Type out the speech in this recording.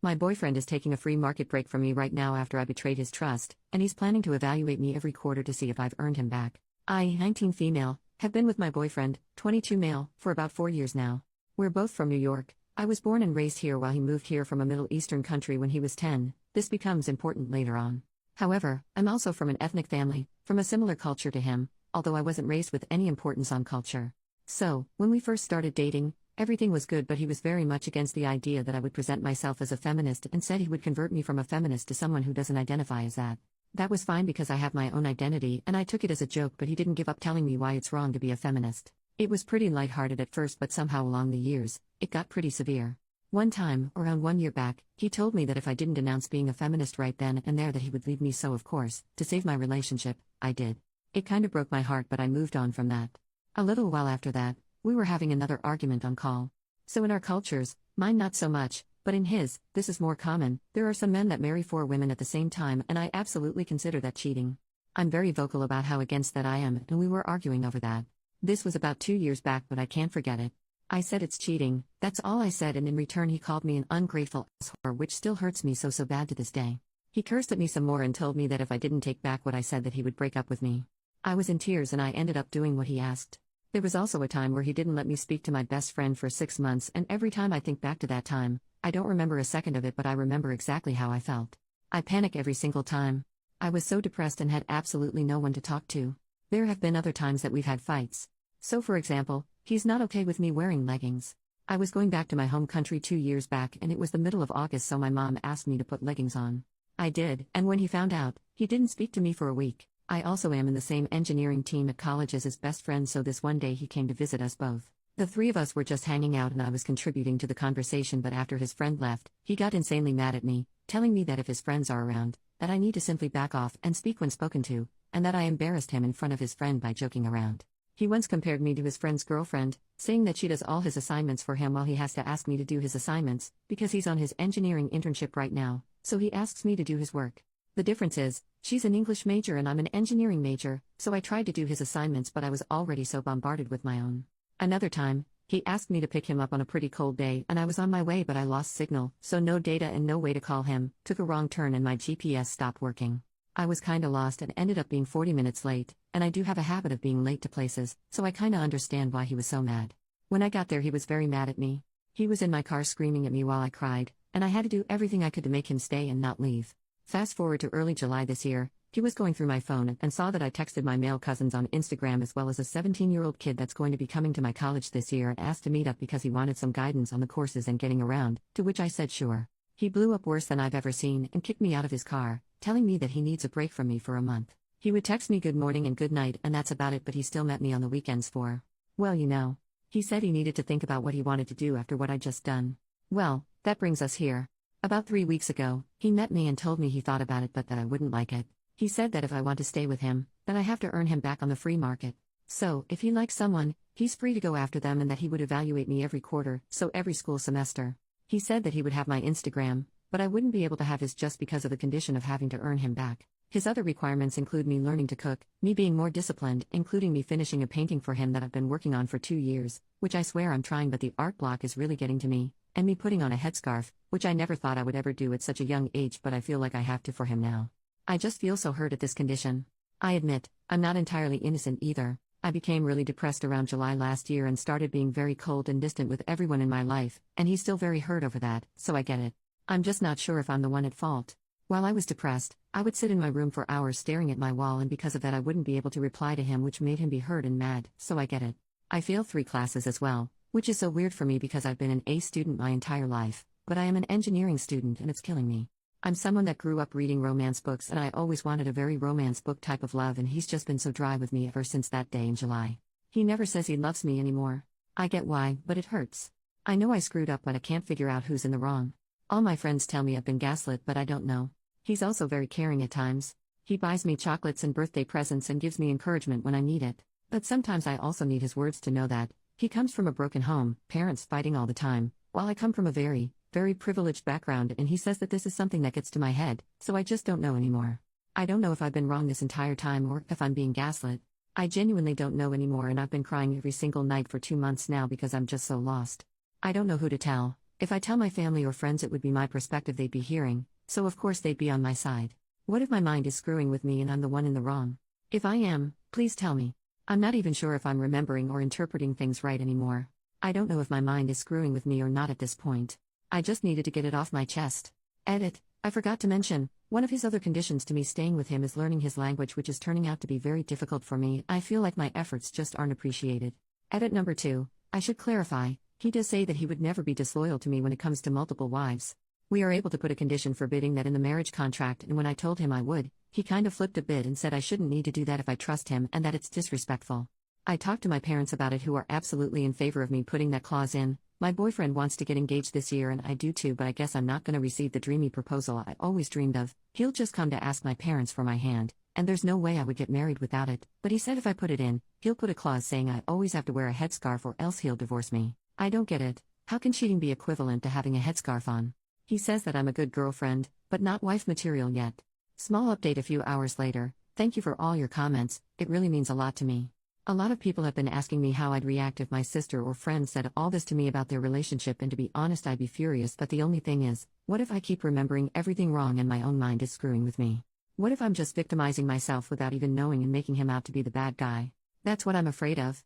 My boyfriend is taking a free market break from me right now after I betrayed his trust, and he's planning to evaluate me every quarter to see if I've earned him back. I, 19 female, have been with my boyfriend, 22 male, for about 4 years now. We're both from New York. I was born and raised here while he moved here from a Middle Eastern country when he was 10. This becomes important later on. However, I'm also from an ethnic family, from a similar culture to him, although I wasn't raised with any importance on culture. So, when we first started dating, everything was good, but he was very much against the idea that I would present myself as a feminist and said he would convert me from a feminist to someone who doesn't identify as that. That was fine because I have my own identity and I took it as a joke, but he didn't give up telling me why it's wrong to be a feminist. It was pretty lighthearted at first, but somehow along the years, it got pretty severe. One time, around 1 year back, he told me that if I didn't announce being a feminist right then and there that he would leave me, so of course, to save my relationship, I did. It kinda broke my heart, but I moved on from that. A little while after that, we were having another argument on call. So in our cultures, mine not so much, but in his, this is more common. There are some men that marry 4 women at the same time, and I absolutely consider that cheating. I'm very vocal about how against that I am, and we were arguing over that. This was about 2 years back, but I can't forget it. I said it's cheating, that's all I said, and in return he called me an ungrateful asshole, which still hurts me so bad to this day. He cursed at me some more and told me that if I didn't take back what I said that he would break up with me. I was in tears and I ended up doing what he asked. There was also a time where he didn't let me speak to my best friend for 6 months, and every time I think back to that time, I don't remember a second of it, but I remember exactly how I felt. I panic every single time. I was so depressed and had absolutely no one to talk to. There have been other times that we've had fights. So for example, he's not okay with me wearing leggings. I was going back to my home country 2 years back and it was the middle of August, so my mom asked me to put leggings on. I did, and when he found out, he didn't speak to me for a week. I also am in the same engineering team at college as his best friend, so this one day he came to visit us both. The 3 of us were just hanging out and I was contributing to the conversation, but after his friend left, he got insanely mad at me, telling me that if his friends are around, that I need to simply back off and speak when spoken to, and that I embarrassed him in front of his friend by joking around. He once compared me to his friend's girlfriend, saying that she does all his assignments for him while he has to ask me to do his assignments, because he's on his engineering internship right now, so he asks me to do his work. The difference is, she's an English major and I'm an engineering major, so I tried to do his assignments, but I was already so bombarded with my own. Another time, he asked me to pick him up on a pretty cold day and I was on my way, but I lost signal, so no data and no way to call him, took a wrong turn and my GPS stopped working. I was kinda lost and ended up being 40 minutes late, and I do have a habit of being late to places, so I kinda understand why he was so mad. When I got there he was very mad at me. He was in my car screaming at me while I cried, and I had to do everything I could to make him stay and not leave. Fast forward to early July this year, he was going through my phone and saw that I texted my male cousins on Instagram as well as a 17-year-old kid that's going to be coming to my college this year and asked to meet up because he wanted some guidance on the courses and getting around, to which I said sure. He blew up worse than I've ever seen and kicked me out of his car, telling me that he needs a break from me for a month. He would text me good morning and good night and that's about it, but he still met me on the weekends for, well, you know. He said he needed to think about what he wanted to do after what I'd just done. Well, that brings us here. About 3 weeks ago, he met me and told me he thought about it but that I wouldn't like it. He said that if I want to stay with him, then I have to earn him back on the free market. So, if he likes someone, he's free to go after them and that he would evaluate me every quarter, so every school semester. He said that he would have my Instagram, but I wouldn't be able to have his just because of the condition of having to earn him back. His other requirements include me learning to cook, me being more disciplined, including me finishing a painting for him that I've been working on for 2 years, which I swear I'm trying but the art block is really getting to me, and me putting on a headscarf, which I never thought I would ever do at such a young age, but I feel like I have to for him now. I just feel so hurt at this condition. I admit, I'm not entirely innocent either. I became really depressed around July last year and started being very cold and distant with everyone in my life, and he's still very hurt over that, so I get it. I'm just not sure if I'm the one at fault. While I was depressed, I would sit in my room for hours staring at my wall, and because of that I wouldn't be able to reply to him, which made him be hurt and mad, so I get it. I failed 3 classes as well, which is so weird for me because I've been an A student my entire life, but I am an engineering student and it's killing me. I'm someone that grew up reading romance books and I always wanted a very romance book type of love, and he's just been so dry with me ever since that day in July. He never says he loves me anymore. I get why, but it hurts. I know I screwed up but I can't figure out who's in the wrong. All my friends tell me I've been gaslit but I don't know. He's also very caring at times. He buys me chocolates and birthday presents and gives me encouragement when I need it. But sometimes I also need his words to know that he comes from a broken home, parents fighting all the time, while I come from a very privileged background, and he says that this is something that gets to my head, so I just don't know anymore. I don't know if I've been wrong this entire time or if I'm being gaslit. I genuinely don't know anymore, and I've been crying every single night for 2 months now because I'm just so lost. I don't know who to tell. If I tell my family or friends, it would be my perspective they'd be hearing, so of course they'd be on my side. What if my mind is screwing with me and I'm the one in the wrong? If I am, please tell me. I'm not even sure if I'm remembering or interpreting things right anymore. I don't know if my mind is screwing with me or not at this point. I just needed to get it off my chest. Edit. I forgot to mention, one of his other conditions to me staying with him is learning his language, which is turning out to be very difficult for me. I feel like my efforts just aren't appreciated. Edit number 2. I should clarify, he does say that he would never be disloyal to me when it comes to multiple wives. We are able to put a condition forbidding that in the marriage contract, and when I told him I would, he kind of flipped a bit and said I shouldn't need to do that if I trust him and that it's disrespectful. I talked to my parents about it, who are absolutely in favor of me putting that clause in. My boyfriend wants to get engaged this year and I do too, but I guess I'm not going to receive the dreamy proposal I always dreamed of. He'll just come to ask my parents for my hand, and there's no way I would get married without it, but he said if I put it in, he'll put a clause saying I always have to wear a headscarf or else he'll divorce me. I don't get it. How can cheating be equivalent to having a headscarf on? He says that I'm a good girlfriend, but not wife material yet. Small update a few hours later. Thank you for all your comments, it really means a lot to me. A lot of people have been asking me how I'd react if my sister or friend said all this to me about their relationship, and to be honest, I'd be furious, but the only thing is, what if I keep remembering everything wrong and my own mind is screwing with me? What if I'm just victimizing myself without even knowing and making him out to be the bad guy? That's what I'm afraid of.